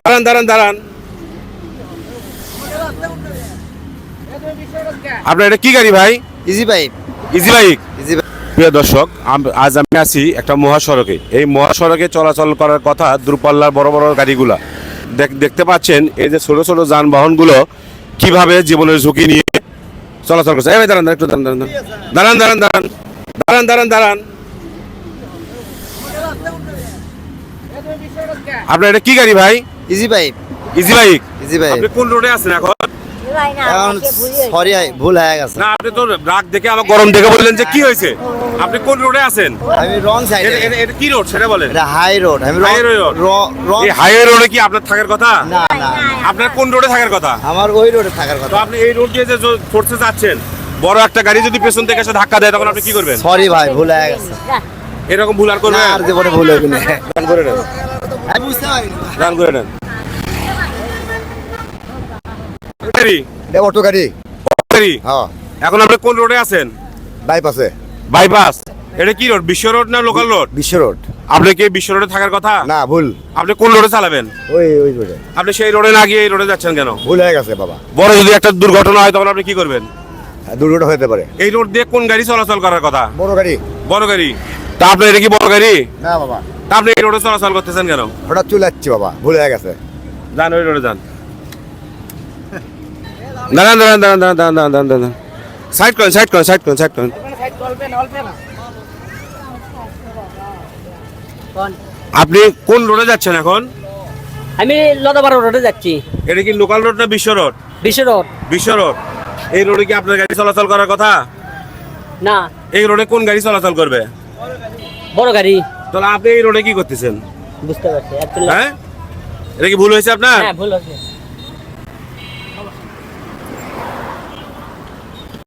দাঁড়ান দাঁড়ান দাঁড়ান, আপনার এটা কি গাড়ি ভাই? Easy bike. Easy bike. Easy bike. প্রিয় দর্শক, আজ আমি আছি একটা মহাসড়কে। এই মহাসড়কে চলাচল করার কথা দূরপাল্লার বড় বড় গাড়িগুলা। দেখতে পাচ্ছেন এই যে ছোট ছোট যানবাহনগুলো কিভাবে জীবনের ঝুঁকি নিয়ে চলাচল করছে। এই ভাই দাঁড়ান, একটু দাঁড়ান দাঁড়ান দাঁড়ান দাঁড়ান দাঁড়ান দাঁড়ান দাঁড়ান দাঁড়ান। আপনার এটা কি গাড়ি ভাই? Easy bike. Easy bike. Easy bike. আপনি কোন রোডে আছেন এখন? এখন সরি ভুল হয়ে গেছে। না, আপনি তো রাগ দেখে আমার গরম দেখে বললেন যে কি হয়েছে। আপনি কোন রোডে আছেন? আমি রং সাইডে। এটা কি রোড সেটা বলেন। এটা হাই রোড। আমি হাইওয়ে রোড। রং। এই হাইওয়ে রোডে কি আপনার থাকার কথা? না না, আপনার কোন রোডে থাকার কথা? আমার ওই রোডে থাকার তো কথা। আপনি এই রোড দিয়ে যে ফোর্সে যাচ্ছেন, বড় একটা গাড়ি যদি পেছন থেকে এসে ধাক্কা দেয় তখন আপনি কি করবেন? সরি ভাই ভুল হয়ে গেছে। এরকম ভুল আর না, করবেন? আর জীবনে ভুল হবে না। গান করে নেন, আমি বুঝতে পারিনি। গান করে নেন। গাড়ি, এটা অটো গাড়ি। গাড়ি। হ্যাঁ, এখন আপনি কোন রোডে আছেন? বাইপাসে। বাইপাস। এটা কি রোড? বিশ্ব রোড না লোকাল রোড? বিশ্ব রোড। আপনি কি বিশ্ব রোডে থাকার কথা? না, ভুল। আপনি কোন রোডে চালাবেন? ওই রোডে। আপনি সেই রোডে না গিয়ে এই রোডে যাচ্ছেন কেন? ভুল হয়ে গেছে বাবা। বড় যদি একটা দুর্ঘটনা হয় তখন আপনি কি করবেন? দুর্ঘটনা হতে পারে। এই রোড দিয়ে কোন গাড়ি চলাচল করার কথা? বড় গাড়ি। বড় গাড়ি। তা আপনি এটা কি বড় গাড়ি? না বাবা, তা আপনি এই রোডে চলাচল করতেছেন কেন? হঠাৎ চলে যাচ্ছি বাবা, ভুল হয়ে গেছে। যান ওই রোডে যান। দাঁড়ান দাঁড়ান দাঁড়ান দাঁড়ান দাঁড়ান দাঁড়ান দাঁড়ান, সাইড করেন সাইড করেন সাইড করেন সাইড করেন। আপনি কোন রোডে যাচ্ছেন এখন? আমি লদাবাড়া রোডে যাচ্ছি। এটা কি লোকাল রোড না বিশ্ব রোড? বিশ্ব রোড। বিশ্ব রোড। এই রোডে কি আপনার গাড়ি চলাচল করার কথা? না, এই রোডে কোন গাড়ি চলাচল করবে? বড় গাড়ি। তাহলে আপনি এই রোডে কি করতেছেন? বুঝতে পারছি। হ্যাঁ, এটা কি ভুল হয়েছে আপনার? হ্যাঁ, ভুল হয়েছে।